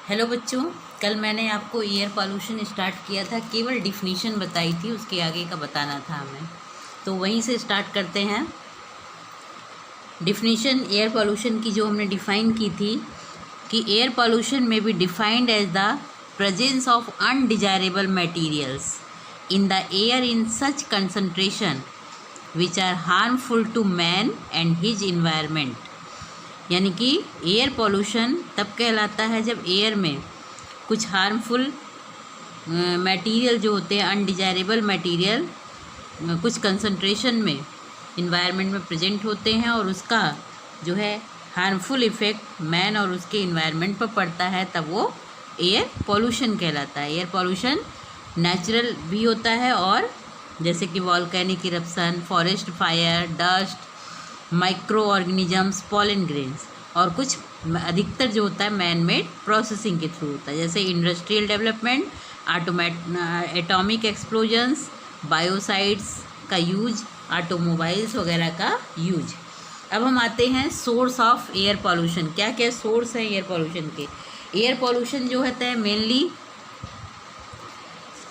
Hello बच्चों, कल मैंने आपको एयर पॉल्यूशन स्टार्ट किया था, केवल डिफिनीशन बताई थी, उसके आगे का बताना था हमें। तो वहीं से स्टार्ट करते हैं। डिफिनीशन एयर पॉल्यूशन की जो हमने डिफ़ाइन की थी कि air pollution may be defined as the presence of undesirable materials in the air in such concentration which are harmful to man and his environment. यानी कि एयर पॉल्यूशन तब कहलाता है जब एयर में कुछ हार्मफुल मटेरियल जो होते हैं, अनडिजायरेबल मटेरियल, कुछ कंसंट्रेशन में इन्वायरमेंट में प्रेजेंट होते हैं और उसका जो है हार्मफुल इफ़ेक्ट मैन और उसके इन्वायरमेंट पर पड़ता है, तब वो एयर पॉल्यूशन कहलाता है। एयर पॉल्यूशन नेचुरल भी होता है और जैसे कि volcanic eruption, forest fire, dust, micro organisms, pollen grains, और कुछ अधिकतर जो होता है मैन मेड प्रोसेसिंग के थ्रू होता है, जैसे industrial development, atomic explosions, biocides का यूज, ऑटोमोबाइल्स वगैरह का यूज। अब हम आते हैं सोर्स ऑफ एयर पॉल्यूशन। क्या क्या सोर्स है एयर पॉल्यूशन के? एयर पॉल्यूशन जो होता है mainly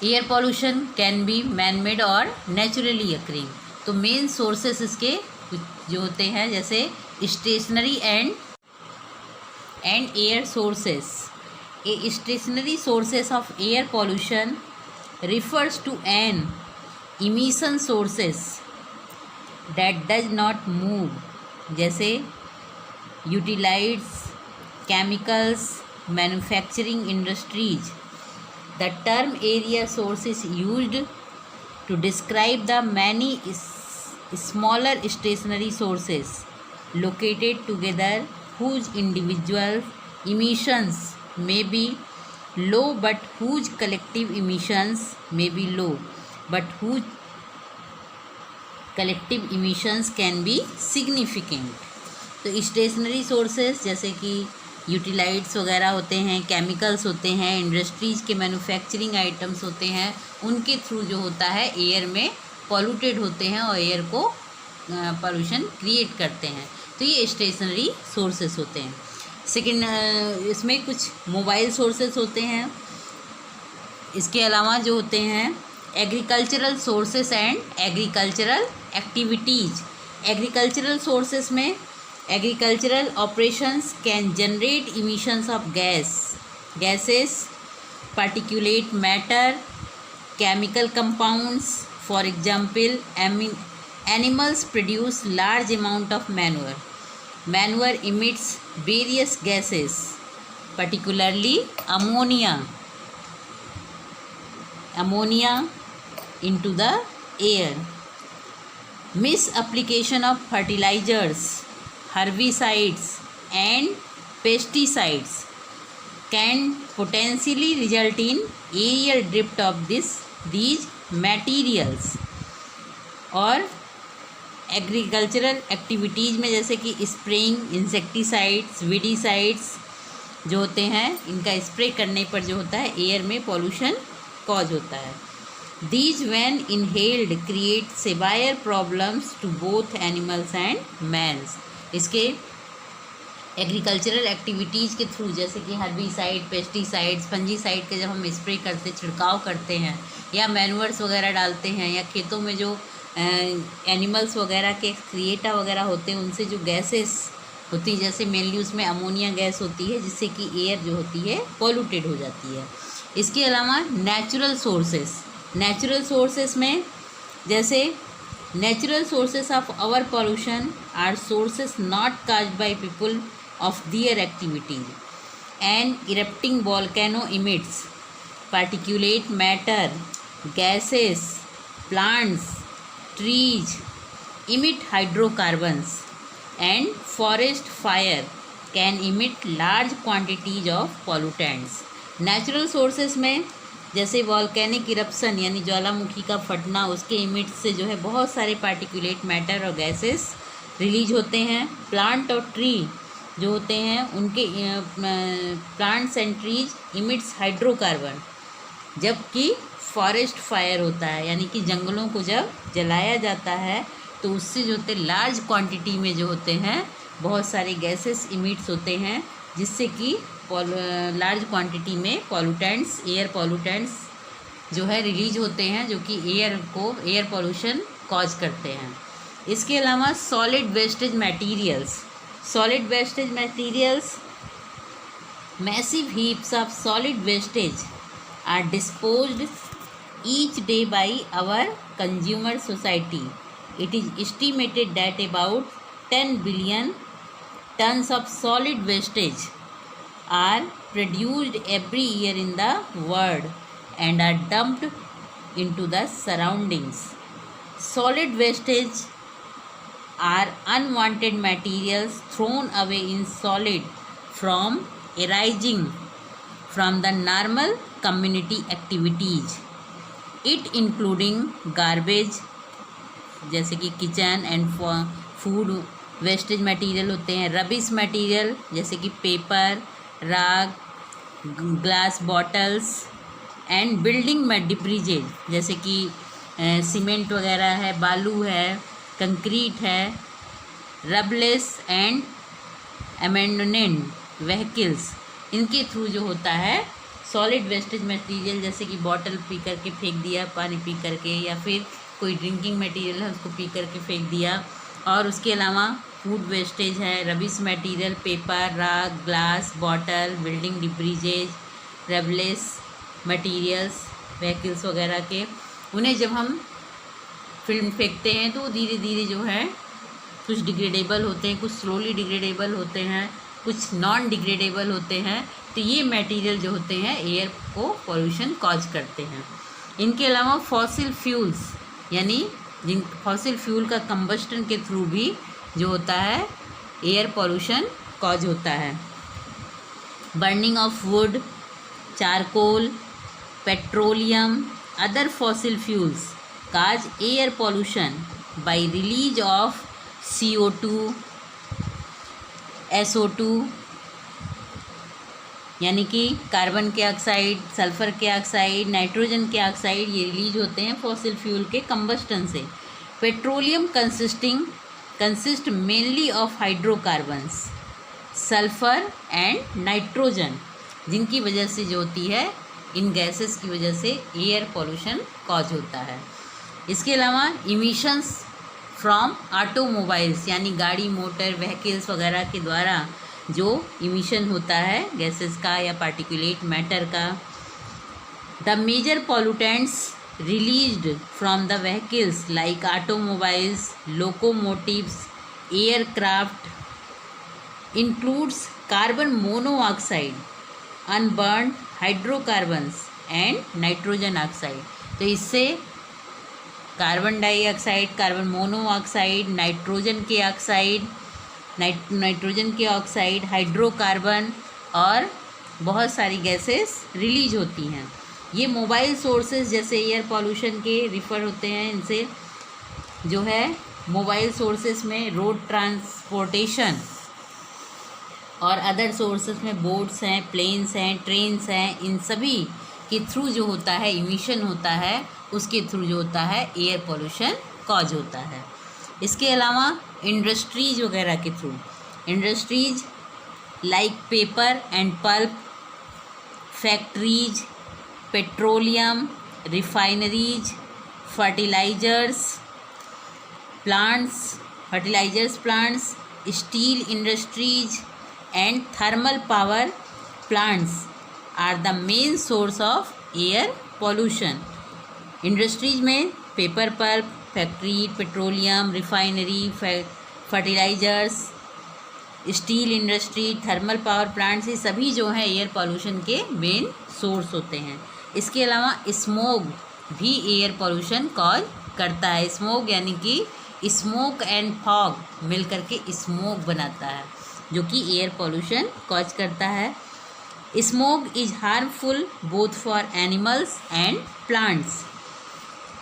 air pollution can be man made और नेचुरली अकरिंग। तो मेन सोर्सेस इसके जो होते हैं जैसे stationary and air sources. Stationary sources of air pollution refers to an emission sources that does not move, जैसे utilities, chemicals, manufacturing industries. The term area source is used to describe the many smaller stationary sources located together whose individual emissions may be low but whose collective emissions may be low but whose collective emissions can be significant। तो stationery sources जैसे कि यूटिलाइट्स वगैरह होते हैं, chemicals होते हैं, industries के manufacturing items होते हैं, उनके थ्रू जो होता है एयर में पॉल्यूटेड होते हैं और एयर को पॉल्यूशन क्रिएट करते हैं। तो ये स्टेशनरी सोर्सेस होते हैं। सेकेंड, इसमें कुछ मोबाइल सोर्सेस होते हैं। इसके अलावा जो होते हैं agricultural sources and agricultural activities. Agricultural sources में agricultural operations can generate emissions of gases, particulate matter, chemical compounds. For example, animals produce large amount of manure. Manure emits various gases, particularly ammonia into the air. Misapplication of fertilizers, herbicides and pesticides can potentially result in aerial drift of these materials। और agricultural activities में जैसे कि spraying, insecticides, weedicides जो होते हैं, इनका spray करने पर जो होता है एयर में पॉल्यूशन कॉज होता है। These when inhaled create severe problems to both animals and mans. इसके एग्रीकल्चरल एक्टिविटीज़ के थ्रू जैसे कि हर्बिसाइड, पेस्टिसाइड्स, फंजीसाइड का जब हम स्प्रे करते, छिड़काव करते हैं या मैन्यूअर्स वगैरह डालते हैं, या खेतों में जो एनिमल्स वगैरह के क्रिएटा वगैरह होते हैं उनसे जो गैसेस होती है, जैसे मेनली उसमें अमोनिया गैस होती है, जिससे कि एयर जो होती है पॉल्यूटेड हो जाती है। इसके अलावा नेचुरल सोर्सेस में जैसे natural sources of our pollution are sources not caused by people of their activities. An erupting volcano emits particulate matter, gases, plants, trees emit hydrocarbons and forest fire can emit large quantities of pollutants। Natural sources में जैसे volcanic eruption यानी ज्वालामुखी का फटना, उसके emit से जो है बहुत सारे पार्टिकुलेट मैटर और गैसेस रिलीज होते हैं। प्लांट और ट्री जो होते हैं उनके plants and trees emits hydrocarbon, जबकि फॉरेस्ट फायर होता है यानी कि जंगलों को जब जलाया जाता है तो उससे जो होते लार्ज क्वांटिटी में जो होते हैं बहुत सारे गैसेस इमिट्स होते हैं, जिससे कि लार्ज क्वांटिटी में पॉल्यूटेंट्स, एयर पॉल्यूटेंट्स जो है रिलीज होते हैं, जो कि एयर पॉल्यूशन कॉज करते हैं। इसके अलावा solid wastage materials, massive heaps of solid wastage are disposed each day by our consumer society. It is estimated that about 10 billion tons of solid wastage are produced every year in the world and are dumped into the surroundings. Solid wastage are unwanted materials thrown away in solid from arising from the normal community activities. It including garbage, जैसे कि kitchen and food wastage material होते हैं, rubbish material जैसे कि paper, rag, glass bottles, and building में डिब्रीजेज जैसे कि cement वगैरह है, बालू है, कंक्रीट है, रबलेस एंड अमेंडनेंट व्हीकल्स, इनके थ्रू जो होता है सॉलिड वेस्टेज मटेरियल, जैसे कि बॉटल पी करके फेंक दिया, पानी पी करके, या फिर कोई ड्रिंकिंग मटेरियल है उसको पी करके फेंक दिया। और उसके अलावा फूड वेस्टेज है, rubbish material, paper, rag, glass bottle, building debris, rubbles materials, vehicles वगैरह के, उन्हें जब हम फिल्म फेंकते हैं तो धीरे धीरे जो है कुछ डिग्रेडेबल होते हैं, कुछ स्लोली डिग्रेडेबल होते हैं, कुछ नॉन डिग्रेडेबल होते हैं। तो ये मटेरियल जो होते हैं एयर को पॉल्यूशन कॉज करते हैं। इनके अलावा फॉसिल फ्यूल्स, यानी जिन फॉसिल फ्यूल का कंबस्टन के थ्रू भी जो होता है एयर पॉल्यूशन कॉज होता है। Burning of wood, charcoal, petroleum, other fossil fuels cause air pollution by release of CO2, SO2 यानी कि कार्बन के ऑक्साइड, सल्फ़र के ऑक्साइड, नाइट्रोजन के ऑक्साइड, ये रिलीज होते हैं फॉसिल फ्यूल के कंबस्टन से। Petroleum consist mainly of hydrocarbons, sulphur and nitrogen, जिनकी वजह से जो होती है इन गैसेस की वजह से एयर पॉल्यूशन कॉज होता है। इसके अलावा इमिशंस फ्रॉम ऑटोमोबाइल्स, यानी गाड़ी, मोटर व्हीकल्स वगैरह के द्वारा जो इमिशन होता है गैसेस का या पार्टिकुलेट मैटर का। The major pollutants released from the vehicles like automobiles, locomotives, aircraft includes carbon monoxide, unburned hydrocarbons and nitrogen oxide. तो इससे carbon dioxide, carbon monoxide, nitrogen के ऑक्साइड, हाइड्रोकार्बन और बहुत सारी गैसेस रिलीज होती हैं। ये मोबाइल सोर्सेज जैसे एयर पॉल्यूशन के रिफ़र होते हैं। इनसे जो है मोबाइल सोर्सेज में रोड ट्रांसपोर्टेशन और अदर सोर्सेज में बोट्स हैं, प्लेन्स हैं, ट्रेन्स हैं, इन सभी के थ्रू जो होता है इमिशन होता है, उसके थ्रू जो होता है एयर पॉल्यूशन कॉज होता है। इसके अलावा इंडस्ट्रीज वगैरह के through, industries like paper and pulp, factories, petroleum, refineries, fertilisers plants, steel industries and thermal power plants are the main source of air pollution. Industries में paper pulp, factory, petroleum, refinery, fertilisers, steel industry, thermal power plants, ये सभी जो हैं air pollution के main source होते हैं। इसके अलावा स्मोक भी एयर पॉल्यूशन कॉज करता है। स्मोक यानी कि स्मोक एंड फॉग मिल करके स्मोक बनाता है, जो कि एयर पॉल्यूशन कॉज करता है। Smoke is harmful both for animals and plants.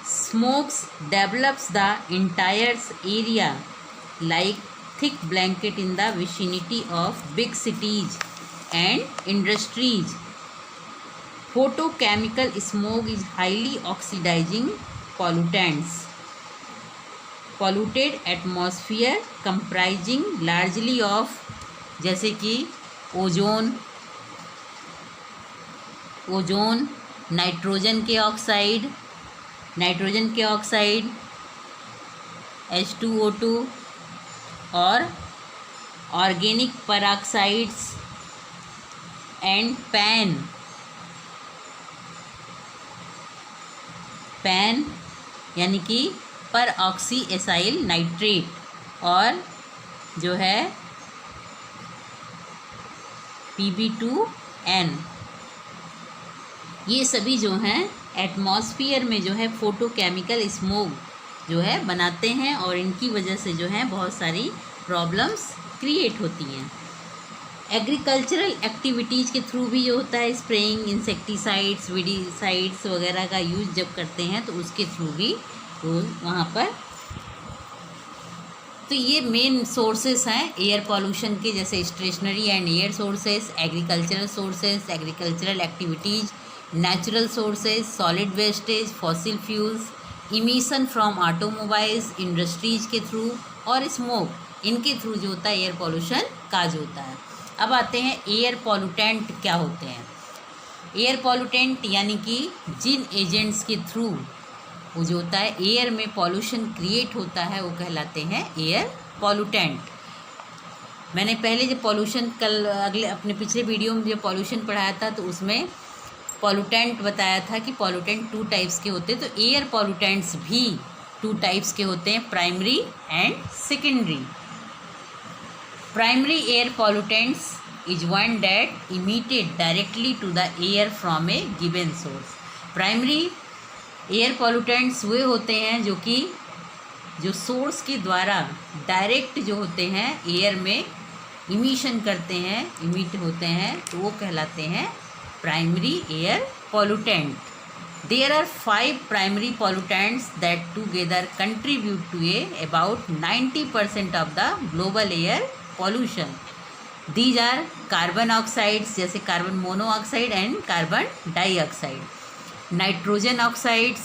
Smokes develops the entire area like thick blanket in the vicinity of big cities and industries. Photochemical smoke is highly oxidizing pollutants. Polluted atmosphere comprising largely of, जैसे कि ozone, nitrogen के oxide H2O2 और organic पेरोक्साइड्स and pan यानी कि पर oxy acyl nitrate और जो है Pb2N, ये सभी जो हैं एटमॉस्फेयर में जो है फोटोकेमिकल स्मोक जो है बनाते हैं और इनकी वजह से जो है बहुत सारी प्रॉब्लम्स क्रिएट होती हैं। एग्रीकल्चरल एक्टिविटीज़ के थ्रू भी जो होता है स्प्रेइंग इंसेक्टिसाइड्स वीडिसाइड्स वगैरह का यूज जब करते हैं तो उसके थ्रू भी वहाँ पर, तो ये मेन सोर्सेस हैं एयर पॉल्यूशन के, जैसे stationary and air sources, agricultural sources, agricultural activities, natural sources, solid wastage, fossil fuels, emission from automobiles, industries के थ्रू और स्मोक, इनके थ्रू जो होता है एयर पॉल्यूशन काज होता है। अब आते हैं एयर पॉल्यूटेंट क्या होते हैं। एयर पॉल्यूटेंट यानी कि जिन एजेंट्स के थ्रू वो जो होता है एयर में पॉल्यूशन क्रिएट होता है वो कहलाते हैं एयर पॉल्यूटेंट। मैंने पहले जब पॉल्यूशन अपने पिछले वीडियो में जब पॉल्यूशन पढ़ाया था तो उसमें पॉल्यूटेंट बताया था कि पॉल्यूटेंट 2 टाइप्स के होते हैं, तो एयर पॉल्यूटेंट्स भी 2 टाइप्स के होते हैं, primary and secondary. Primary air pollutants is one that emitted directly to the air from a given source. Primary air pollutants वे होते हैं जो सोर्स के द्वारा डायरेक्ट जो होते हैं एयर में इमिशन करते हैं, इमिट होते हैं, तो वो कहलाते हैं primary air pollutant. There are 5 primary pollutants that together contribute to about 90% of the global air pollution. These are carbon oxides जैसे carbon monoxide and carbon dioxide, nitrogen oxides,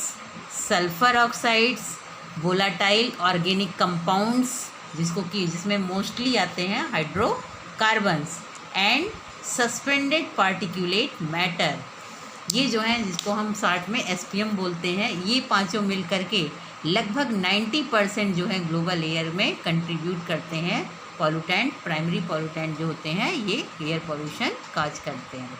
sulphur oxides, volatile organic compounds जिसमें mostly आते हैं hydrocarbons and suspended particulate matter, ये जो हैं जिसको हम short में SPM बोलते हैं, ये पांचों मिल करके लगभग 90% जो है ग्लोबल एयर में कंट्रीब्यूट करते हैं। पॉल्यूटेंट, प्राइमरी पॉल्यूटेंट जो होते हैं ये एयर पॉल्यूशन काज करते हैं।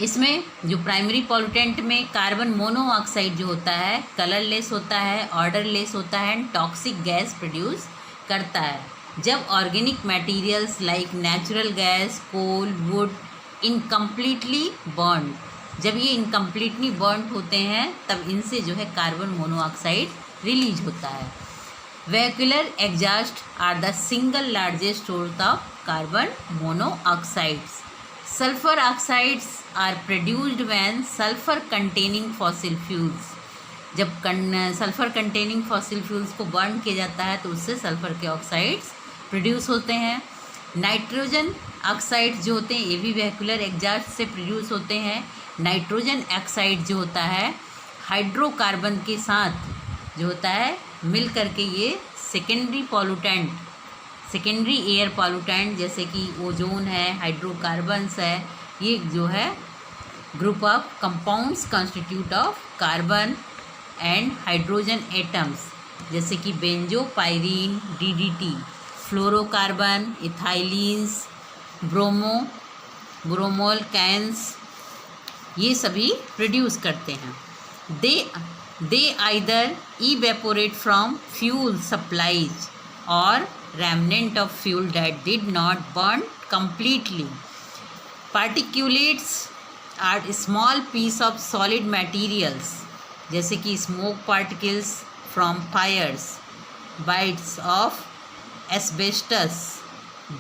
इसमें जो प्राइमरी पॉल्यूटेंट में कार्बन मोनोऑक्साइड जो होता है कलरलेस होता है, ऑर्डरलेस होता है एंड टॉक्सिक गैस प्रोड्यूस करता है। जब organic materials like natural gas, coal, wood incompletely burn, जब ये इनकम्प्लीटली बर्न होते हैं तब इनसे जो है कार्बन मोनोऑक्साइड रिलीज होता है। Vehicular exhaust are the single largest source of carbon monoxides. Sulphur oxides are produced when sulphur containing fossil fuels, जब सल्फर कंटेनिंग फॉसिल फ्यूल्स को बर्न किया जाता है तो उससे सल्फर के ऑक्साइड्स प्रोड्यूस होते हैं। नाइट्रोजन ऑक्साइड जो होते हैं ये भी वेहिकुलर एग्जॉस्ट से प्रोड्यूस होते हैं। नाइट्रोजन ऑक्साइड जो होता है हाइड्रोकार्बन के साथ जो होता है मिल करके ये secondary pollutant, secondary air pollutant जैसे कि ओजोन है, हाइड्रोकार्बन्स है, ये जो है group of compounds constitute of carbon and hydrogen atoms जैसे कि benzopyrene, DDT, fluorocarbon, ethylenes, bromoalkanes, ये सभी प्रोड्यूस करते हैं। They either evaporate from fuel supplies और remnant of fuel that did not burn completely. Particulates are small piece of solid materials जैसे कि smoke particles from fires, bits of asbestos,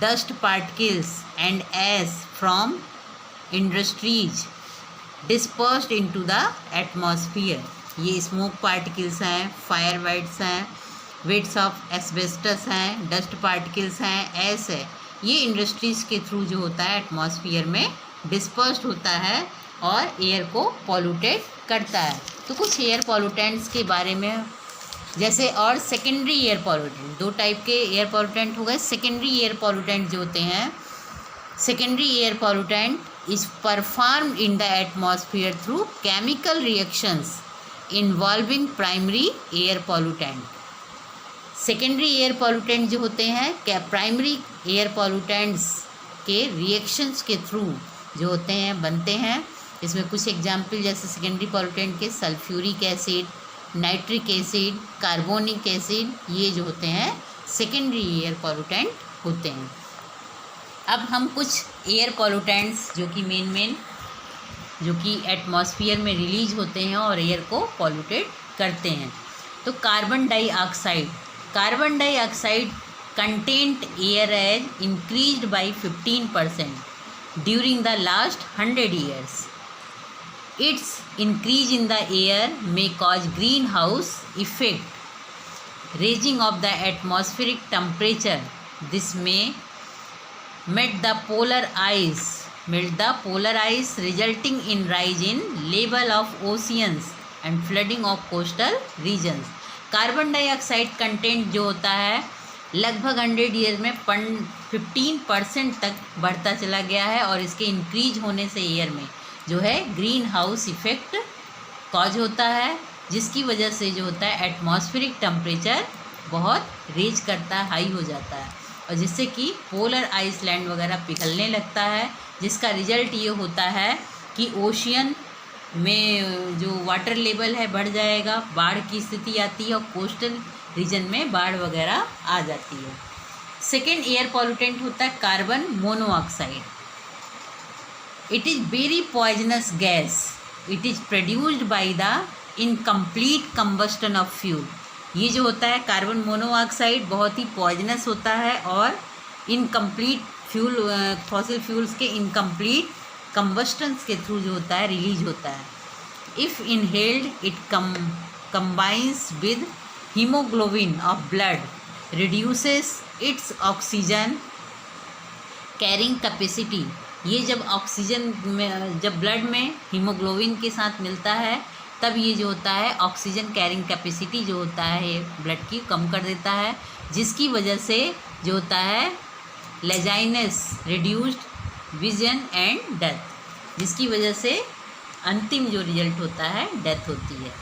dust particles and ash from industries dispersed into the atmosphere. ये smoke particles हैं, fire bites हैं, weights of asbestos हैं, dust particles हैं, ऐस है, ये इंडस्ट्रीज़ के थ्रू जो होता है एटमॉस्फेयर में डिस्पर्स्ड होता है और एयर को पॉल्यूटेड करता है। तो कुछ एयर पॉल्यूटेंट्स के बारे में जैसे और सेकेंडरी एयर पॉल्यूटेंट, दो टाइप के एयर पॉल्यूटेंट हो गए। सेकेंडरी एयर पॉल्यूटेंट जो होते हैं, secondary air pollutant is performed in the atmosphere through chemical reactions involving primary air pollutant. Secondary air pollutant जो होते हैं क्या प्राइमरी एयर पॉल्यूटेंट्स के रिएक्शंस के थ्रू जो होते हैं बनते हैं। इसमें कुछ एग्जाम्पल जैसे सेकेंडरी पॉल्यूटेंट के sulphuric acid, nitric acid, carbonic acid, ये जो होते हैं सेकेंडरी एयर पॉल्यूटेंट होते हैं। अब हम कुछ एयर पॉल्यूटेंट्स जो कि मेन जो कि एटमॉस्फेयर में रिलीज होते हैं और एयर को पॉल्यूटेड करते हैं। तो carbon dioxide, carbon dioxide content air has increased by 15% during the last 100 years. Its increase in the air may cause greenhouse effect, raising of the atmospheric temperature. This may melt the polar ice, resulting in rise in level of oceans and flooding of coastal regions. Carbon dioxide content जो होता है लगभग 100 year में 15% तक बढ़ता चला गया है और इसके इंक्रीज होने से एयर में जो है ग्रीन हाउस इफेक्ट कॉज होता है, जिसकी वजह से जो होता है एटमॉस्फेरिक टेम्परेचर बहुत रेज करता है, हाई हो जाता है और जिससे कि पोलर आइसलैंड वगैरह पिघलने लगता है, जिसका रिजल्ट ये होता है कि ओशियन में जो वाटर लेवल है बढ़ जाएगा, बाढ़ की स्थिति आती है और कोस्टल रीजन में बाढ़ वगैरह आ जाती है। सेकेंड एयर पॉल्यूटेंट होता है carbon monoxide. It is very poisonous gas, it is produced by the incomplete combustion of fuel. ये जो होता है कार्बन मोनोऑक्साइड बहुत ही पॉइजनस होता है और इनकम्प्लीट फ्यूल, फॉसिल फ्यूल्स के इनकम्प्लीट कंबस्टन्स के थ्रू जो होता है रिलीज होता है। If inhaled it combines with hemoglobin of blood, reduces its oxygen carrying capacity। ये जब ऑक्सीजन में, जब ब्लड में हीमोग्लोबिन के साथ मिलता है तब ये जो होता है ऑक्सीजन कैरिंग कैपेसिटी जो होता है ब्लड की कम कर देता है, जिसकी वजह से जो होता है लेजाइनस, रिड्यूस्ड विजन एंड डेथ, जिसकी वजह से अंतिम जो रिजल्ट होता है डेथ होती है।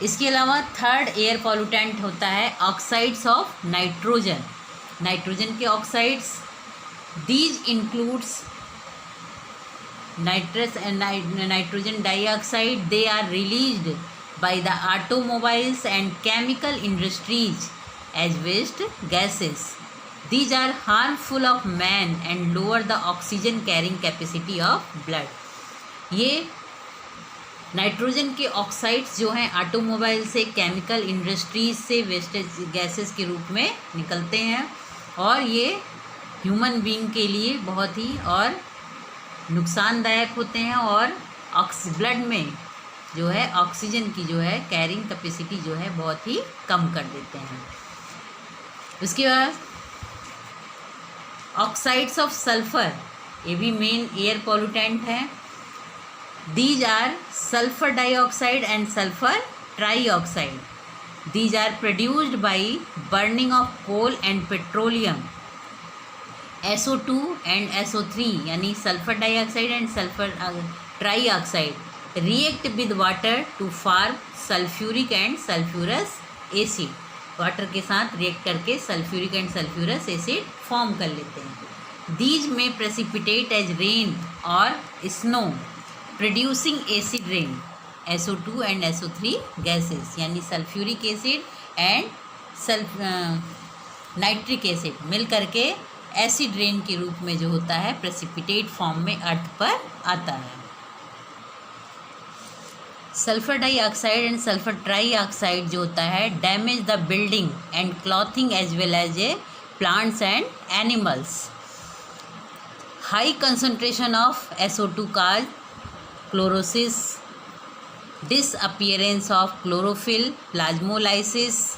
इसके अलावा थर्ड एयर पॉल्यूटेंट होता है ऑक्साइड्स ऑफ नाइट्रोजन। नाइट्रोजन के oxides, these includes nitrogen dioxide, they are released by the automobiles and chemical industries as waste gases. These are harmful of man and lower the oxygen carrying capacity of blood। ये nitrogen के oxides जो हैं automobile से, chemical industries से wastage gases के रूप में निकलते हैं और ये ह्यूमन बीइंग के लिए बहुत ही और नुकसानदायक होते हैं और ब्लड में जो है ऑक्सीजन की जो है कैरिंग कैपेसिटी जो है बहुत ही कम कर देते हैं। उसके बाद ऑक्साइड्स ऑफ सल्फर, ये भी मेन एयर पॉल्यूटेंट है। These are sulphur dioxide and sulphur trioxide. These are produced by burning of coal and petroleum. SO2 and SO3 यानी sulphur dioxide and sulphur trioxide react with water to form sulphuric and sulphurous acid. Water के साथ react करके sulphuric and sulphurous acid form कर लेते हैं। These may precipitate as rain और snow producing acid rain. SO2 and SO3 gases यानी sulphuric acid and nitric acid मिल करके एसिड रेन के रूप में जो होता है प्रेसिपिटेट फॉर्म में अर्थ पर आता है। Sulphur dioxide and sulphur trioxide जो होता है damage the building and clothing as well as a plants and animals. High concentration of SO2 cause chlorosis, disappearance of chlorophyll, plasmolysis,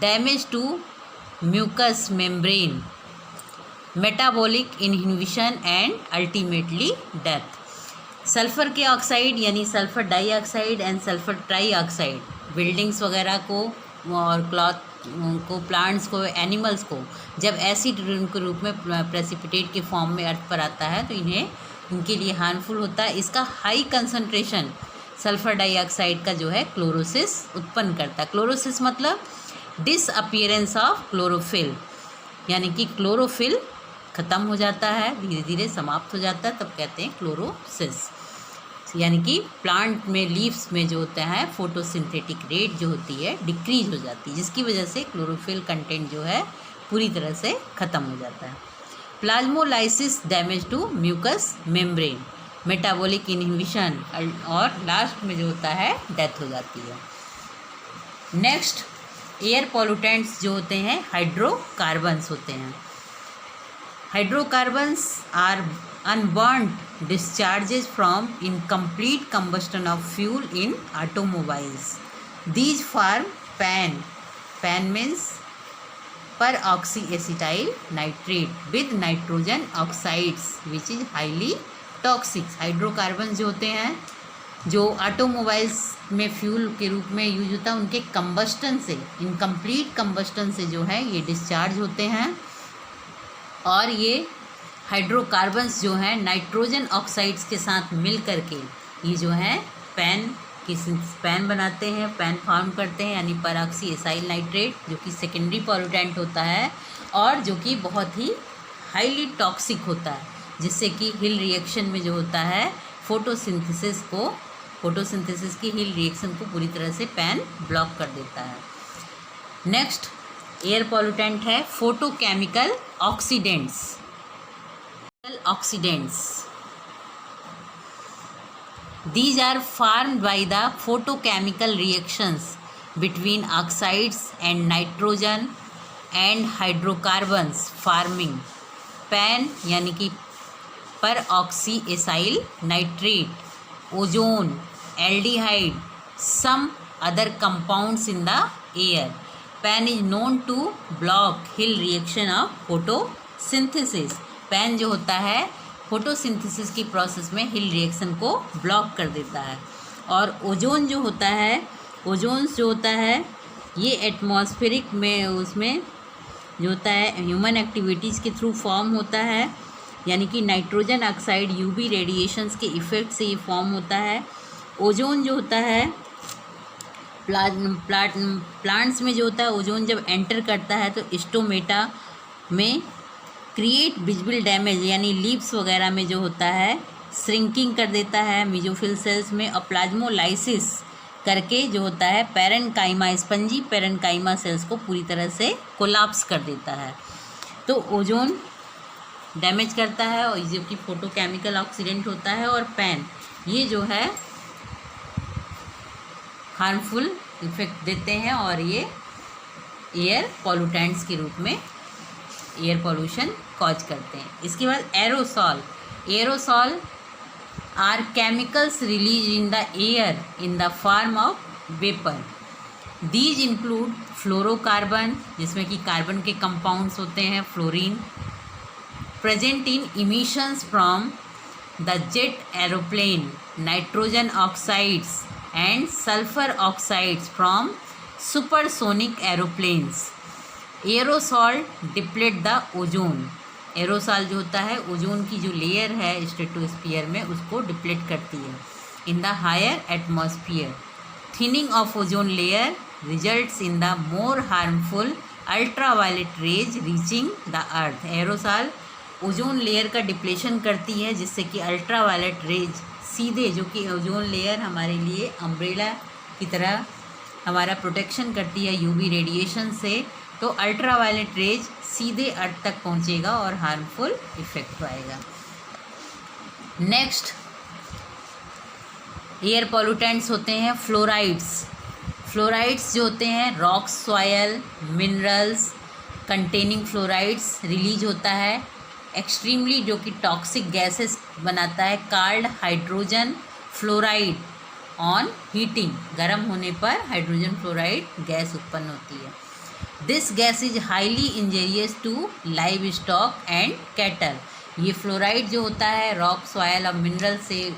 damage to mucous membrane, metabolic inhibition and ultimately death। Sulphur के oxide यानी sulphur dioxide and sulphur trioxide buildings वगैरह को और cloth को, plants को, animals को जब acid के रूप में प्रेसिपिटेट के फॉर्म में अर्थ पर आता है तो इन्हें, इनके लिए हार्मफुल होता है। इसका हाई कंसंट्रेशन सल्फर डाइऑक्साइड का जो है क्लोरोसिस उत्पन्न करता है। क्लोरोसिस मतलब डिसअपियरेंस ऑफ क्लोरोफिल, यानी कि क्लोरोफिल ख़त्म हो जाता है, धीरे धीरे समाप्त हो जाता है, तब कहते हैं क्लोरोसिस। यानी कि प्लांट में, लीव्स में जो होता है फोटोसिंथेटिक रेट जो होती है डिक्रीज हो जाती है, जिसकी वजह से क्लोरोफिल कंटेंट जो है पूरी तरह से ख़त्म हो जाता है। Plasmolysis damage to mucus membrane, metabolic inhibition, और लास्ट में जो होता है डेथ हो जाती है। नेक्स्ट, एयर पॉल्यूटेंट्स जो होते हैं हाइड्रोकार्बन्स होते हैं। Hydrocarbons are unburnt discharges from incomplete combustion of fuel in automobiles. These form PAN. PAN means peroxyacetyl nitrate with nitrogen oxides which is highly toxic. Hydrocarbon जो होते हैं, जो ऑटोमोबाइल्स में फ्यूल के रूप में यूज होता है, उनके कंबस्टन से, इनकम्प्लीट कंबस्टन से जो है ये डिस्चार्ज होते हैं। और ये हाइड्रोकार्बन्स जो हैं नाइट्रोजन ऑक्साइड्स के साथ मिल करके ये जो है पैन बनाते हैं, पैन फॉर्म करते हैं, यानी पेरॉक्सी एसाइल नाइट्रेट, जो कि सेकेंडरी पॉल्यूटेंट होता है और जो कि बहुत ही हाईली टॉक्सिक होता है, जिससे कि हिल रिएक्शन में जो होता है फोटोसिंथेसिस की हिल रिएक्शन को पूरी तरह से पैन ब्लॉक कर देता है। नेक्स्ट एयर पॉल्यूटेंट है photochemical oxidants. Oxidants. These are formed by the photochemical reactions between oxides and nitrogen and hydrocarbons forming PAN, यानी कि peroxyacyl nitrate, ozone, aldehyde, some other compounds in the air. PAN is known to block Hill reaction of photosynthesis. Pan जो होता है photosynthesis की process में हिल reaction को block कर देता है। और ओजोन जो होता है ये एटमॉस्फेरिक में, उसमें जो होता है ह्यूमन एक्टिविटीज़ के थ्रू फॉर्म होता है, यानी कि नाइट्रोजन ऑक्साइड यूवी रेडिएशंस के इफ़ेक्ट से ये फॉर्म होता है। ओजोन जो होता है प्लांट्स में जो होता है, ओजोन जब एंटर करता है तो स्टोमेटा में क्रिएट विजिबल डैमेज, यानी लीव्स वगैरह में जो होता है श्रिंकिंग कर देता है मीजोफिल सेल्स में, और प्लाज्मोलाइसिस करके जो होता है पेरेन्काइमा, स्पंजी पेरेन्काइमा सेल्स को पूरी तरह से कोलाप्स कर देता है। तो ओजोन डैमेज करता है और जो कि फोटोकेमिकल ऑक्सीडेंट होता है, और पैन ये जो है हार्मफुल इफेक्ट देते हैं और ये एयर पॉल्यूटेंट्स के रूप में एयर पॉल्यूशन कॉज करते हैं। इसके बाद aerosol are chemicals release in the air in the form of vapour. These include fluorocarbon, जिसमें कि कार्बन के कंपाउंड्स होते हैं, fluorine, present in emissions from the jet aeroplane, nitrogen oxides and sulphur oxides from supersonic aeroplanes. Aerosol deplete the ozone. Aerosol जो होता है ozone की जो लेयर है स्ट्रेटोस्फीयर में, उसको डिप्लेट करती है in the higher atmosphere. Thinning of ozone layer results in the more harmful ultraviolet rays reaching the earth. Aerosol ozone layer का डिप्लेशन करती है, जिससे कि अल्ट्रावायलेट रेज सीधे, जो कि ओजोन लेयर हमारे लिए अम्ब्रेला की तरह हमारा प्रोटेक्शन करती है यूवी रेडिएशन से, तो अल्ट्रावायलेट रेज सीधे अर्थ तक पहुंचेगा और हार्मफुल इफेक्ट पाएगा। नेक्स्ट एयर पॉल्यूटेंट्स होते हैं फ्लोराइड्स जो होते हैं rock, soil, minerals containing fluorides release होता है एक्सट्रीमली, जो कि टॉक्सिक गैसेस बनाता है, called hydrogen fluoride on heating. गर्म होने पर हाइड्रोजन फ्लोराइड गैस उत्पन्न होती है। This gas is highly injurious to livestock and cattle. ये फ्लोराइड जो होता है रॉक, सॉयल और मिनरल से,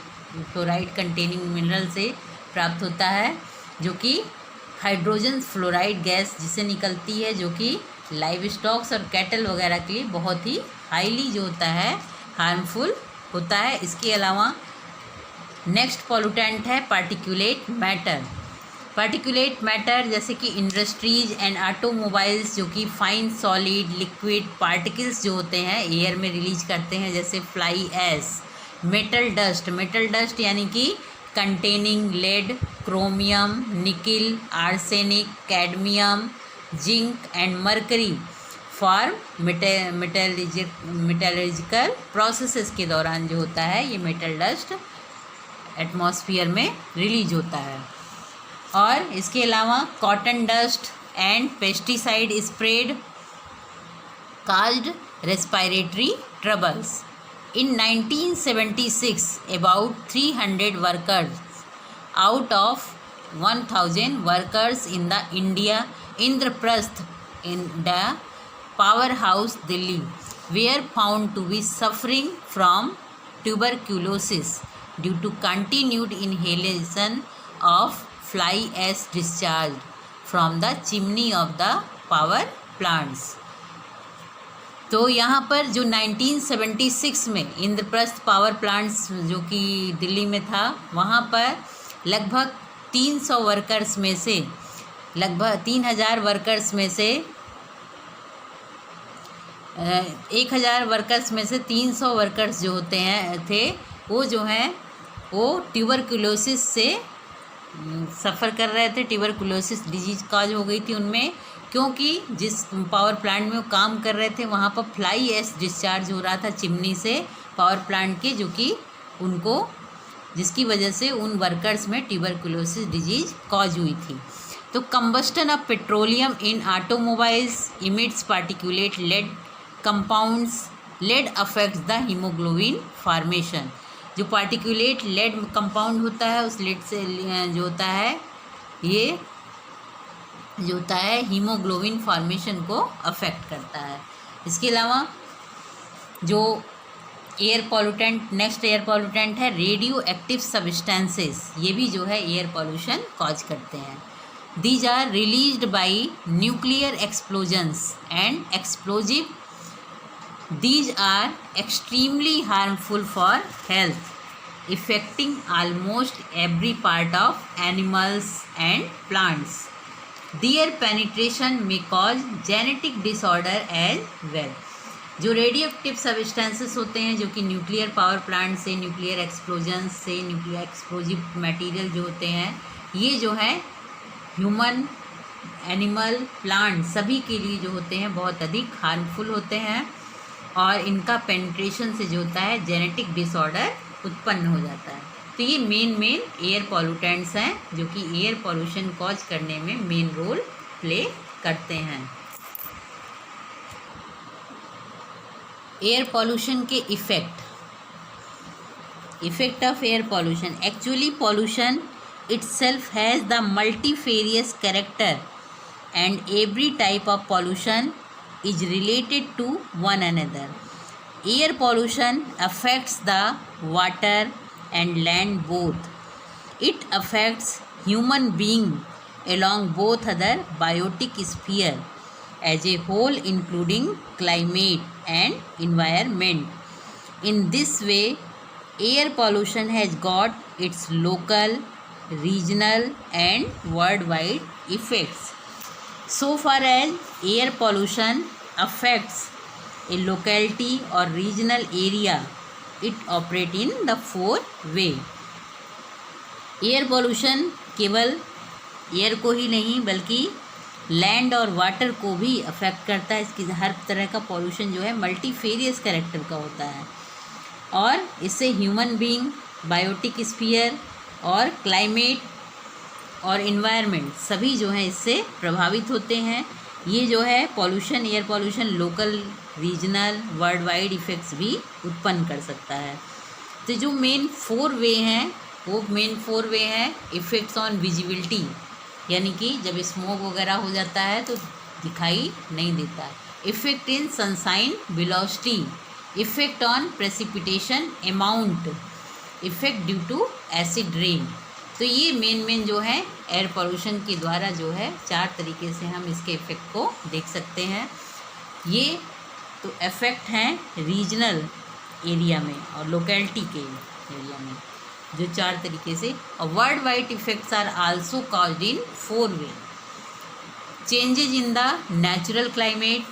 फ्लोराइड कंटेनिंग मिनरल से प्राप्त होता है, जो कि हाइड्रोजन फ्लोराइड गैस जिसे निकलती है, जो कि लाइव स्टॉक्स और कैटल वगैरह के लिए बहुत ही हाईली जो होता है हार्मफुल होता है। इसके अलावा नेक्स्ट पॉल्यूटेंट है पार्टिकुलेट मैटर। पार्टिकुलेट मैटर जैसे कि इंडस्ट्रीज एंड ऑटोमोबाइल्स जो कि फाइन सॉलिड लिक्विड पार्टिकल्स जो होते हैं एयर में रिलीज करते हैं, जैसे फ्लाई ऐश। मेटल डस्ट यानी कि containing lead, chromium, nickel, arsenic, cadmium, zinc and mercury for metallurgical processes के दौरान जो होता है ये मेटल डस्ट एटमॉस्फेयर में रिलीज होता है। और इसके अलावा cotton dust and pesticide spread caused respiratory troubles. In 1976, about 300 workers out of 1000 workers in the India Indraprasth in the powerhouse Delhi were found to be suffering from tuberculosis due to continued inhalation of fly ash discharged from the chimney of the power plants. तो यहाँ पर जो 1976 में Indraprastha power plants जो कि दिल्ली में था, वहाँ पर लगभग 300 वर्कर्स में से लगभग 3000 वर्कर्स में से 1000 वर्कर्स में से 300 वर्कर्स जो होते हैं थे वो जो हैं वो ट्यूबरकुलोसिस से सफ़र कर रहे थे। ट्यूबरकुलोसिस डिजीज काज हो गई थी उनमें, क्योंकि जिस पावर प्लांट में वो काम कर रहे थे वहाँ पर फ्लाई ऐश डिस्चार्ज हो रहा था चिमनी से पावर प्लांट के, जो कि उनको जिसकी वजह से उन वर्कर्स में ट्यूबरकुलोसिस डिजीज कॉज हुई थी। तो combustion of petroleum in automobiles emits particulate lead compounds. Lead affects the haemoglobin formation. जो पार्टिकुलेट लेड कंपाउंड होता है उस लेड से जो होता है ये जो होता है हीमोग्लोबिन फॉर्मेशन को अफेक्ट करता है। इसके अलावा जो air pollutant next air pollutant है रेडियो एक्टिव सब्सटेंसेस, ये भी जो है एयर पॉल्यूशन कॉज करते हैं। These are released by nuclear explosions and explosive. These are extremely harmful for health, affecting almost every part of animals and plants. Their penetration may cause genetic disorder as well. जो radio active substances होते हैं जो कि nuclear power plant से, nuclear explosion से, nuclear explosive material जो होते हैं ये जो है ह्यूमन, एनिमल, प्लांट सभी के लिए जो होते हैं बहुत अधिक हार्मफुल होते हैं और इनका पेनिट्रेशन से जो होता है जेनेटिक डिसऑर्डर उत्पन्न हो जाता है। तो ये मेन एयर पॉल्यूटेंट्स हैं जो कि एयर पॉल्यूशन कॉज करने में मेन रोल प्ले करते हैं। एयर पॉल्यूशन के effect of air pollution. Actually pollution itself has the multifarious character and every type of pollution is related to one another. Air pollution affects the water and land both. It affects human being along both other biotic sphere as a whole, including climate and environment. In this way, air pollution has got its local, regional and worldwide effects. So far as air pollution affects a locality or regional area, it operates in the four way. Air pollution केवल air को ही नहीं बल्कि land और water को भी affect करता है। इसकी हर तरह का पॉल्यूशन जो है मल्टीफेरियस कैरेक्टर का होता है और इससे ह्यूमन बीइंग, बायोटिक स्फीयर और क्लाइमेट और इन्वायरमेंट सभी जो हैं इससे प्रभावित होते हैं। ये जो है pollution, air pollution local, regional, world wide effects भी उत्पन्न कर सकता है। तो जो मेन फोर वे हैं वो हैं इफ़ेक्ट्स ऑन विजिबिलिटी, यानी कि जब स्मोक वगैरह हो जाता है तो दिखाई नहीं देता। Effect in sunshine velocity, effect on precipitation amount, effect due to acid rain. तो ये मेन जो है एयर पोल्यूशन के द्वारा जो है 4 तरीके से हम इसके इफ़ेक्ट को देख सकते हैं। ये तो इफ़ेक्ट हैं रीजनल एरिया में और लोकेलिटी के एरिया में, जो 4 तरीके से। और world wide effects are also caused in 4 way: changes in the natural climate,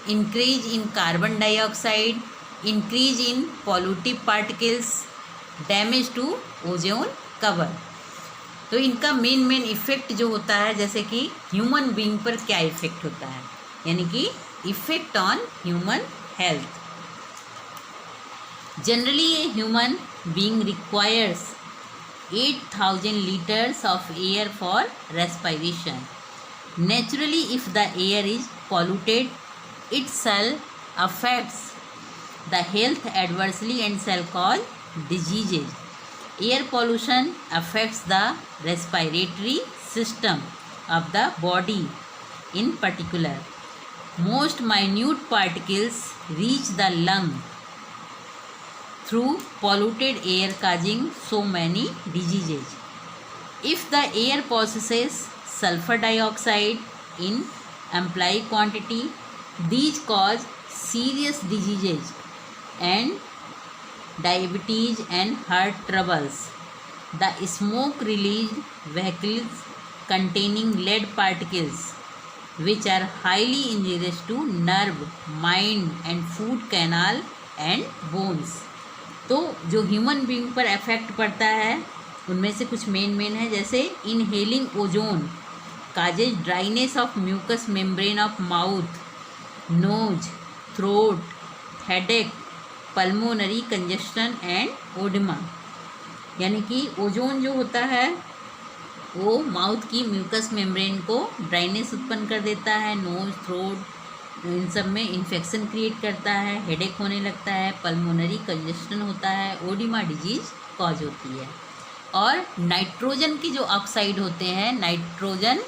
increase in carbon dioxide, increase in pollutive particles, damage to ozone cover. तो इनका मेन इफ़ेक्ट जो होता है, जैसे कि ह्यूमन बीइंग पर क्या इफ़ेक्ट होता है, यानी कि effect on human health. Generally a human being requires 8,000 liters of air for respiration. Naturally, if the air is polluted, it shall affects the health adversely and shall cause diseases. Air pollution affects the respiratory system of the body in particular. Most minute particles reach the lung through polluted air, causing so many diseases. If the air possesses sulfur dioxide in ample quantity, these cause serious diseases and diabetes and heart troubles. The smoke released vehicles containing lead particles, which are highly injurious to nerve, mind and food canal and bones. तो जो human being पर effect पड़ता है उनमें से कुछ main है, जैसे inhaling ozone causes dryness of mucus membrane of mouth, nose, throat, headache, pulmonary congestion and oedema. यानी कि ओजोन जो होता है वो माउथ की म्यूकस मेम्ब्रेन को ड्राइनेस उत्पन्न कर देता है, नोज, थ्रोट, इन सब में इन्फेक्शन क्रिएट करता है, हेडेक होने लगता है, पल्मोनरी कंजेशन होता है, ओडिमा डिजीज कॉज होती है। और नाइट्रोजन की जो ऑक्साइड होते हैं, नाइट्रोजन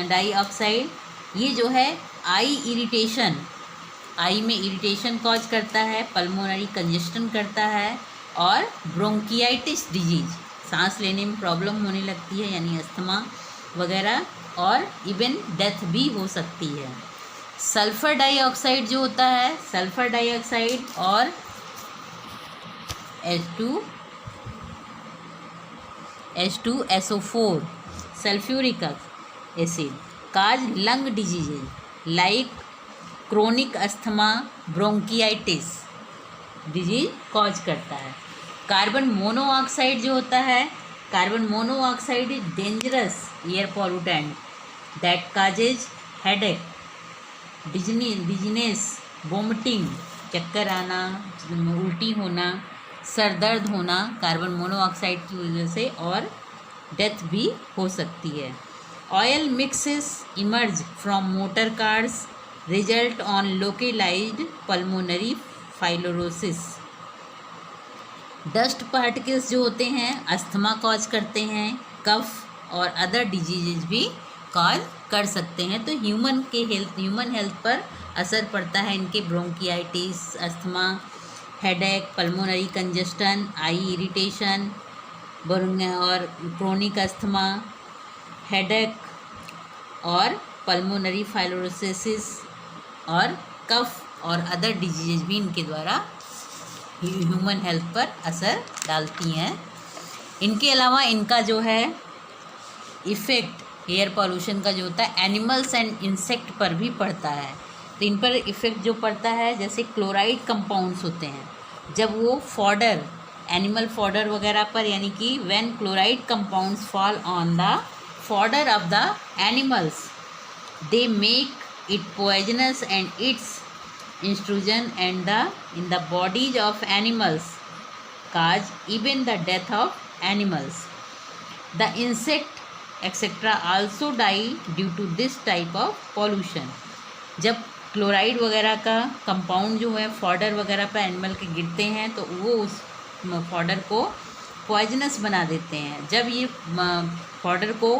डाइऑक्साइड, ये जो है आई इरिटेशन, आई में इरिटेशन कॉज करता है, पल्मोनरी कंजेशन करता है और ब्रोंकियाइटिस डिजीज, सांस लेने में प्रॉब्लम होने लगती है यानी अस्थमा वगैरह, और इवन डेथ भी हो सकती है। सल्फ़र डाइऑक्साइड जो होता है, सल्फ़र डाइऑक्साइड और H2SO4 sulphuric acid cause lung diseases like chronic asthma, bronchitis disease cause करता है। कार्बन मोनोऑक्साइड जो होता है, carbon monoxide is dangerous air pollutant that causes headache, dizziness, vomiting, चक्कर आना, उल्टी होना, सर दर्द होना कार्बन मोनोऑक्साइड की वजह से, और डेथ भी हो सकती है। Oil mixes emerge from motor cars result on localised pulmonary fibrosis. Dust particles जो होते हैं अस्थमा कॉज करते हैं, कफ और अदर डिजीजेज भी कॉज कर सकते हैं। तो ह्यूमन हेल्थ पर असर पड़ता है इनके, ब्रोंकियाइटिस, अस्थमा, हेडेक, पल्मोनरी कंजेशन, आई इरिटेशन और क्रोनिक अस्थमा, हेडेक और पल्मोनरी फाइलोरोसिस और कफ और अदर डिजीजेज भी इनके द्वारा ह्यूमन हेल्थ पर असर डालती हैं। इनके अलावा इनका जो है इफ़ेक्ट एयर पॉल्यूशन का जो होता है एनिमल्स एंड इंसेक्ट पर भी पड़ता है। तो इन पर इफ़ेक्ट जो पड़ता है, जैसे क्लोराइड कंपाउंड्स होते हैं, जब वो फॉडर, एनिमल फॉडर वगैरह पर, यानी कि when chloride compounds fall on the fodder of the animals, they make it poisonous and it's intrusion and in the bodies of animals cause even the death of animals. The insect etc. also die due to this type of pollution. जब chloride वगैरह का compound जो है fodder वगैरह पर animal के गिरते हैं तो वो उस फॉडर को पॉइजनस बना देते हैं। जब ये फॉडर को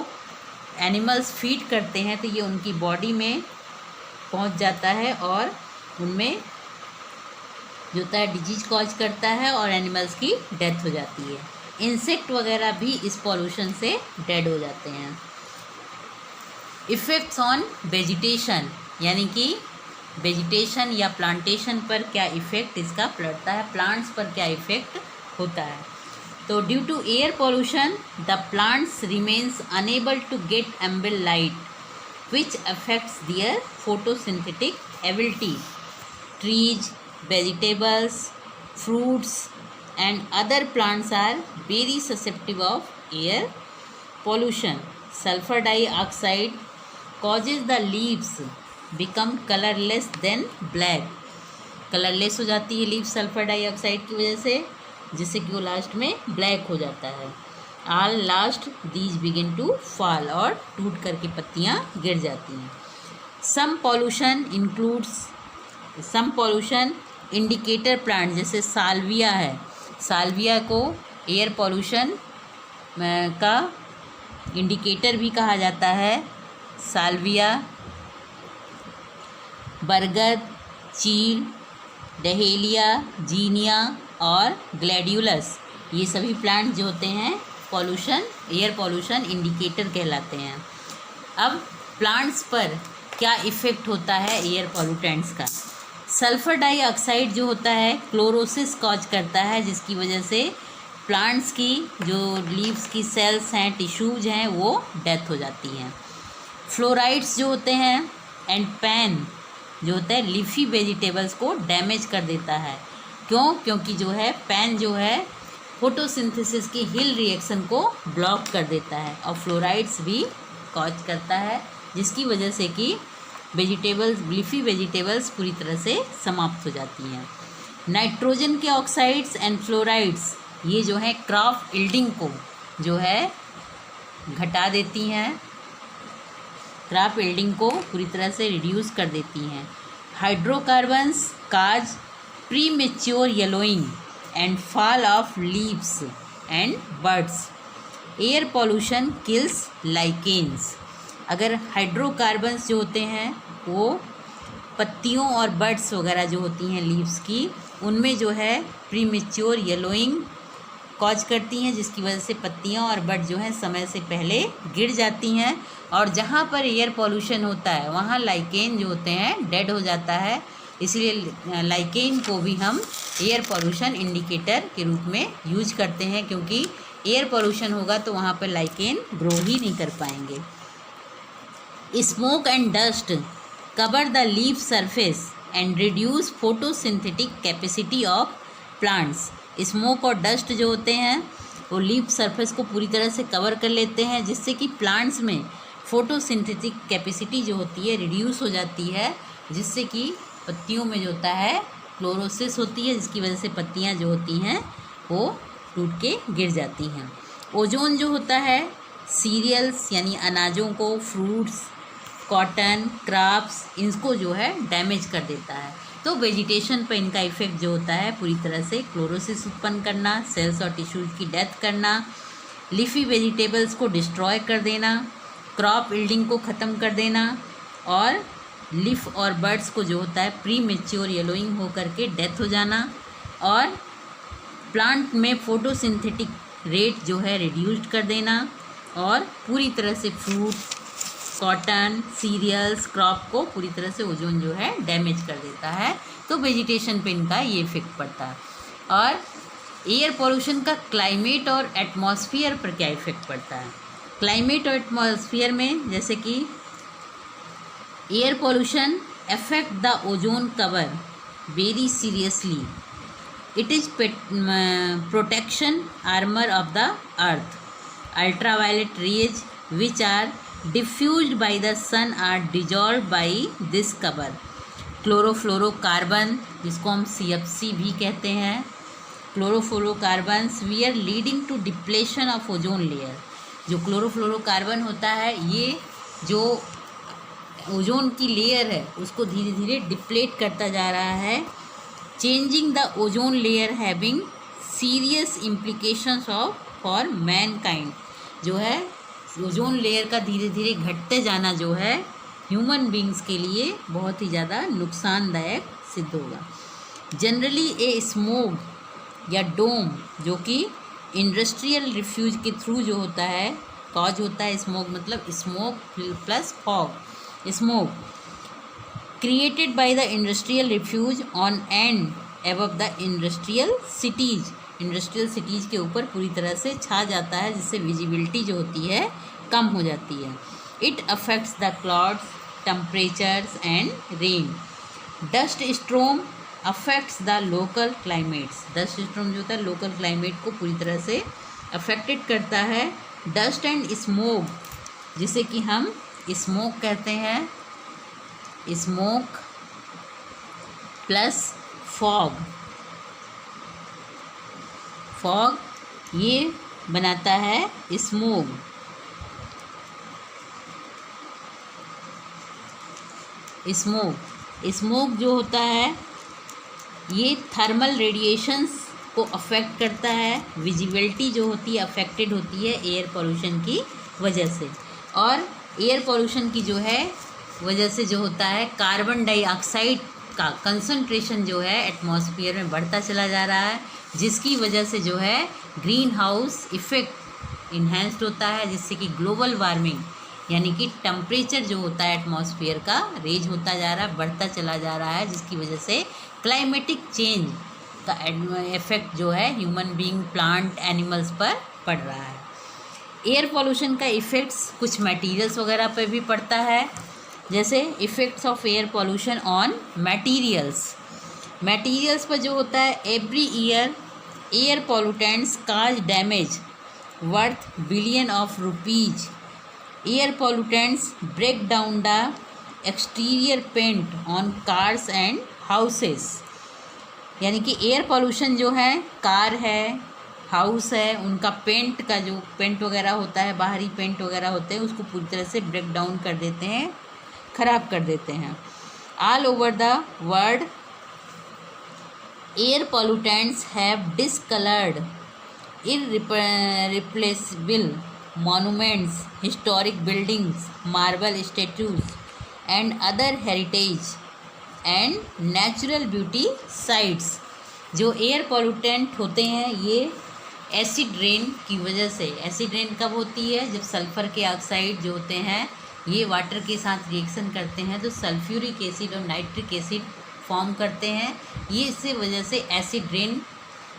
एनिमल्स फीड करते हैं तो ये उनकी बॉडी में पहुंच जाता है और उनमें जो होता है डिजीज कॉज करता है और एनिमल्स की डेथ हो जाती है। इंसेक्ट वगैरह भी इस पॉल्यूशन से डेड हो जाते हैं। इफ़ेक्ट्स ऑन वेजिटेशन, यानी कि वेजिटेशन या प्लांटेशन पर क्या इफ़ेक्ट इसका पड़ता है, प्लांट्स पर क्या इफ़ेक्ट होता है। तो due to air pollution the plants remains unable to get ambient light which affects their photosynthetic ability. Trees, vegetables, fruits and other plants are very susceptible of air pollution. Sulfur dioxide causes the leaves become colorless than black. Colourless हो जाती है leaf sulphur dioxide की वजह से, जिससे कि वो last में ब्लैक हो जाता है। At last these begin to fall, और टूट करके पत्तियाँ गिर जाती हैं। सम पॉल्यूशन इंडिकेटर प्लांट, जैसे साल्विया है, साल्विया को एयर पॉल्यूशन का इंडिकेटर भी कहा जाता है। साल्विया, बरगद, चील, डहेलिया, जीनिया और ग्लैडियोलस, ये सभी प्लांट जो होते हैं एयर पॉल्यूशन इंडिकेटर कहलाते हैं। अब प्लांट्स पर क्या इफ़ेक्ट होता है एयर पॉल्यूटेंट्स का। सल्फ़र डाइऑक्साइड जो होता है क्लोरोसिस कॉज करता है, जिसकी वजह से प्लांट्स की जो लीव्स की सेल्स हैं, टिश्यूज हैं, वो डेथ हो जाती हैं। फ्लोराइड्स जो होते हैं एंड पैन जो होता है लीफी वेजिटेबल्स को डैमेज कर देता है। क्योंकि जो है पैन जो है फोटोसिंथेसिस की हिल रिएक्शन को ब्लॉक कर देता है, और फ्लोराइड्स भी कॉज करता है, जिसकी वजह से कि लीफी वेजिटेबल्स पूरी तरह से समाप्त हो जाती हैं। नाइट्रोजन के ऑक्साइड्स एंड फ्लोराइड्स ये जो है क्रॉप यील्डिंग को जो है घटा देती हैं, क्रॉप यील्डिंग को पूरी तरह से रिड्यूस कर देती हैं। Hydrocarbons cause premature yellowing and fall of leaves and birds. Air pollution kills lichens. अगर हाइड्रोकार्बन्स जो होते हैं वो पत्तियों और बर्ड्स वगैरह जो होती हैं लीव्स की, उनमें जो है प्रीमेच्योर येलोइंग कॉज करती हैं, जिसकी वजह से पत्तियां और बर्ड जो हैं समय से पहले गिर जाती हैं। और जहाँ पर एयर पॉल्यूशन होता है वहाँ लाइकेन जो होते हैं डेड हो जाता है, इसलिए लाइकेन को भी हम एयर पॉल्यूशन इंडिकेटर के रूप में यूज करते हैं, क्योंकि एयर पॉल्यूशन होगा तो वहाँ पर लाइकेन ग्रो ही नहीं कर पाएंगे। Smoke and dust cover the leaf surface and reduce photosynthetic capacity of plants. Smoke और डस्ट जो होते हैं वो लीफ सरफेस को पूरी तरह से कवर कर लेते हैं, जिससे कि प्लांट्स में फोटोसिंथेटिक कैपेसिटी जो होती है रिड्यूस हो जाती है, जिससे कि पत्तियों में जो होता है क्लोरोसिस होती है, जिसकी वजह से पत्तियां जो होती हैं वो टूट के गिर जाती हैं। ओजोन जो होता है सीरियल्स यानी अनाजों को, फ्रूट्स, कॉटन, क्रॉप्स, इनको जो है डैमेज कर देता है। तो वेजिटेशन पर इनका इफ़ेक्ट जो होता है पूरी तरह से क्लोरोसिस उत्पन्न करना, सेल्स और टिश्यूज की डेथ करना, लीफी वेजिटेबल्स को डिस्ट्रॉय कर देना, क्रॉप यील्डिंग को ख़त्म कर देना, और लीफ और बर्ड्स को जो होता है प्री मेच्योर येलोइंग हो करके डेथ हो जाना, और प्लांट में फोटोसिंथेटिक रेट जो है रिड्यूस्ड कर देना, और पूरी तरह से फ्रूट, कॉटन, सीरियल्स, क्रॉप को पूरी तरह से ओजोन जो है डैमेज कर देता है। तो वेजिटेशन पे इनका ये इफेक्ट पड़ता है। और एयर पोल्यूशन का क्लाइमेट और एटमॉस्फेयर पर क्या इफेक्ट पड़ता है। क्लाइमेट और एटमॉस्फेयर में जैसे कि air pollution affect the ozone cover very seriously. It is protection armour of the earth. Ultraviolet rays which are diffused by the sun are dissolved by this cover. Chlorofluorocarbon जिसको हम CFC भी कहते हैं, chlorofluorocarbons we are leading to depletion of ozone layer. जो chlorofluorocarbon होता है ये जो ओजोन की लेयर है उसको धीरे धीरे डिप्लेट करता जा रहा है। Changing the ozone layer having serious implications of for Mankind. जो है ओजोन लेयर का धीरे धीरे घटते जाना जो है ह्यूमन बींग्स के लिए बहुत ही ज़्यादा नुकसानदायक सिद्ध होगा। जनरली ए स्मोग या डोम जो कि इंडस्ट्रियल रिफ्यूज के थ्रू जो होता है कॉज होता है स्मोक, मतलब smoke plus fog. Smoke created by the industrial refuse on and above the industrial cities, industrial cities के ऊपर पूरी तरह से छा जाता है, जिससे विजिबिलिटी जो होती है कम हो जाती है। It affects the clouds, temperatures and rain. Dust स्ट्रोम affects the local climates, dust स्ट्रोम जो होता है लोकल क्लाइमेट को पूरी तरह से अफेक्टेड करता है। डस्ट एंड स्मोक, जिसे कि हम स्मोक कहते हैं, स्मोक प्लस फॉग, फॉग ये बनाता है स्मोक। स्मोक जो होता है ये थर्मल रेडिएशंस को अफेक्ट करता है। विजिबिलिटी जो होती है अफेक्टेड होती है एयर पोल्यूशन की वजह से, और एयर पोल्यूशन की जो है वजह से जो होता है कार्बन डाइऑक्साइड का कंसंट्रेशन जो है एटमॉस्फेयर में बढ़ता चला जा रहा है, जिसकी वजह से जो है ग्रीन हाउस इफ़ेक्ट इन्हेंस्ड होता है, जिससे कि ग्लोबल वार्मिंग यानी कि टेम्परेचर जो होता है एटमॉस्फेयर का रेज होता जा रहा है, बढ़ता चला जा रहा है, जिसकी वजह से क्लाइमेटिक चेंज का इफेक्ट जो है ह्यूमन बीइंग, प्लांट, एनिमल्स पर पड़ रहा है। एयर पोल्यूशन का इफ़ेक्ट्स कुछ मटेरियल्स वगैरह पर भी पड़ता है, जैसे effects of air pollution on materials पर जो होता है every year air pollutants cause damage worth billion of rupees. Air pollutants break down the exterior paint on cars and houses, यानी कि एयर पोल्यूशन जो है कार है, हाउस है, उनका पेंट का जो पेंट वगैरह होता है, बाहरी पेंट वगैरह होते हैं, उसको पूरी तरह से ब्रेक डाउन कर देते हैं, ख़राब कर देते हैं। All over the world air pollutants have discoloured irreplaceable monuments, historic buildings, marble statues and other heritage and natural beauty sites। जो एयर पोल्यूटेंट होते हैं ये एसिड रेन की वजह से, एसिड रेन कब होती है जब सल्फ़र के ऑक्साइड जो होते हैं ये वाटर के साथ रिएक्शन करते हैं तो सल्फ्यूरिक एसिड और नाइट्रिक एसिड फॉर्म करते हैं। ये इसी वजह से एसिड रेन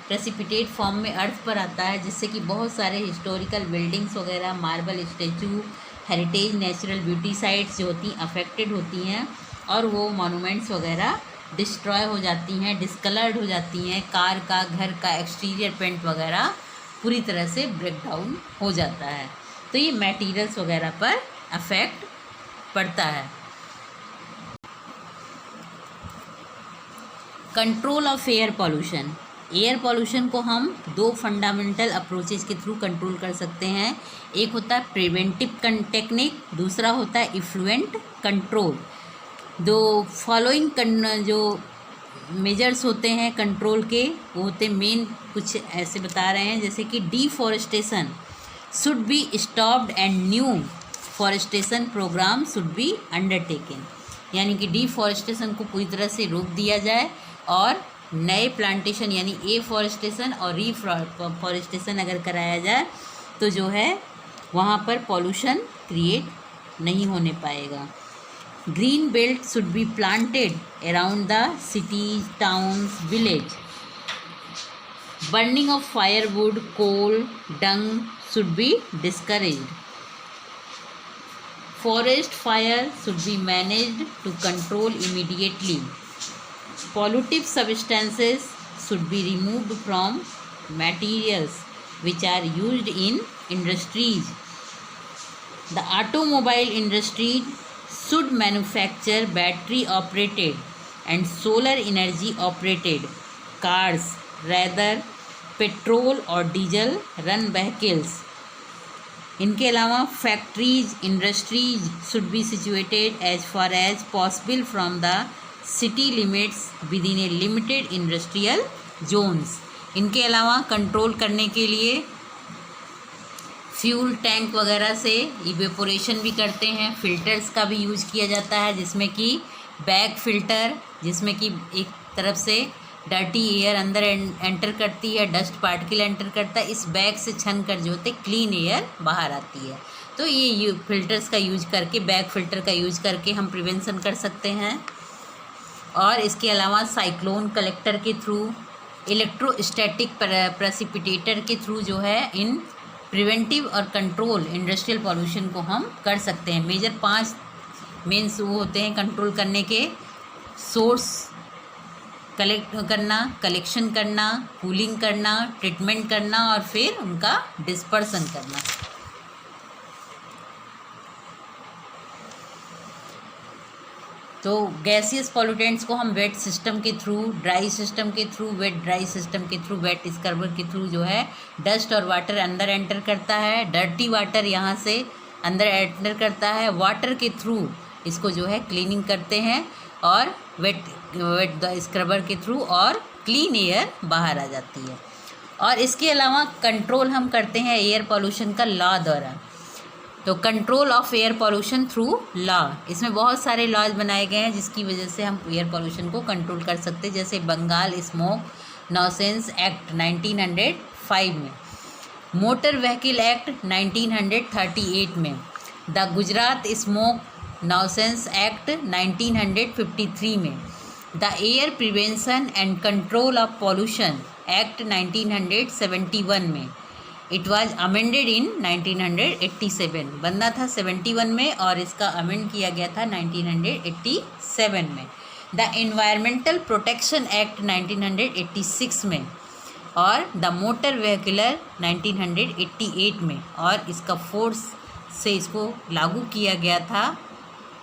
प्रेसिपिटेट फॉर्म में अर्थ पर आता है, जिससे कि बहुत सारे हिस्टोरिकल बिल्डिंग्स वगैरह, marble statue, heritage, natural beauty sites जो होती हैं अफेक्टेड होती हैं और वो मॉन्यूमेंट्स वगैरह डिस्ट्रॉय हो जाती हैं, डिस्कलर्ड हो जाती हैं। कार का, घर का एक्सटीरियर पेंट वगैरह पूरी तरह से ब्रेक डाउन हो जाता है। तो ये मटेरियल्स वगैरह पर अफेक्ट पड़ता है। Control of air pollution, air pollution को हम दो फंडामेंटल अप्रोचेस के थ्रू कंट्रोल कर सकते हैं। एक होता है प्रिवेंटिव टेक्निक, दूसरा होता है इफ्लुएंट कंट्रोल। दो फॉलोइंग जो मेजर्स होते हैं कंट्रोल के वो होते मेन कुछ ऐसे बता रहे हैं, जैसे कि deforestation should be stopped and new forestation programme should be undertaken, यानी कि डिफॉरेस्टेशन को पूरी तरह से रोक दिया जाए और नए प्लांटेशन यानी एफॉरेस्टेशन और रीफॉरेस्टेशन अगर कराया जाए तो जो है वहाँ पर पॉल्यूशन क्रिएट नहीं होने पाएगा। Green belt should be planted around the cities, towns, village. Burning of firewood, coal, dung should be discouraged. Forest fire should be managed to control immediately. Pollutive substances should be removed from materials which are used in industries. The automobile industry should manufacture battery operated and solar energy operated cars rather petrol or diesel run vehicles. इनके अलावा factories, industries should be situated as far as possible from the city limits within a limited industrial zones. इनके अलावा control करने के लिए fuel tank वगैरह से evaporation भी करते हैं। फ़िल्टर्स का भी यूज़ किया जाता है, जिसमें कि बैक फ़िल्टर, जिसमें कि एक तरफ से डर्टी एयर अंदर एंटर करती है, डस्ट पार्टिकल एंटर करता है, इस बैग से छन कर जो होते क्लीन एयर बाहर आती है। तो ये फिल्टर्स का यूज करके, बैग फिल्टर का यूज करके हम प्रिवेंशन कर सकते हैं। और इसके अलावा साइक्लोन कलेक्टर के थ्रू, इलेक्ट्रोस्टैटिक प्रेसिपिटेटर के थ्रू जो है इन प्रिवेंटिव और कंट्रोल इंडस्ट्रियल पॉल्यूशन को हम कर सकते हैं। मेजर 5 मेन्स वो होते हैं कंट्रोल करने के: सोर्स कलेक्ट करना, कलेक्शन करना, कूलिंग करना, ट्रीटमेंट करना और फिर उनका डिस्पर्सन करना। तो गैसियस पॉल्यूटेंट्स को हम वेट सिस्टम के थ्रू, ड्राई सिस्टम के थ्रू, वेट ड्राई सिस्टम के थ्रू, वेट स्क्रबर के थ्रू जो है डस्ट और वाटर अंदर एंटर करता है, डर्टी वाटर यहाँ से अंदर एंटर करता है, वाटर के थ्रू इसको जो है क्लीनिंग करते हैं और वेट स्क्रबर के थ्रू और क्लीन एयर बाहर आ जाती है। और इसके अलावा कंट्रोल हम करते हैं एयर पॉल्यूशन का लॉ द्वारा। तो control of air pollution through law, इसमें बहुत सारे लॉज बनाए गए हैं जिसकी वजह से हम एयर पॉल्यूशन को कंट्रोल कर सकते हैं। जैसे बंगाल स्मोक नॉसेंस एक्ट 1905 में, मोटर व्हीकल एक्ट 1938 में, द गुजरात स्मोक नॉसेंस एक्ट 1953 में, the air prevention and control of pollution act 1971 में। इट वॉज अमेंडेड इन 1987, बनना था 71 में और इसका अमेंड किया गया था 1987 में। द एनवायरमेंटल प्रोटेक्शन एक्ट 1986 में और द मोटर व्हीकलर 1988 में, और इसका फोर्स से इसको लागू किया गया था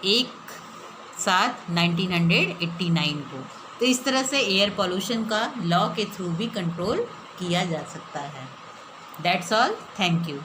1/7/1989 को। तो इस तरह से एयर पॉल्यूशन का लॉ के थ्रू भी कंट्रोल किया जा सकता है। That's all. Thank you.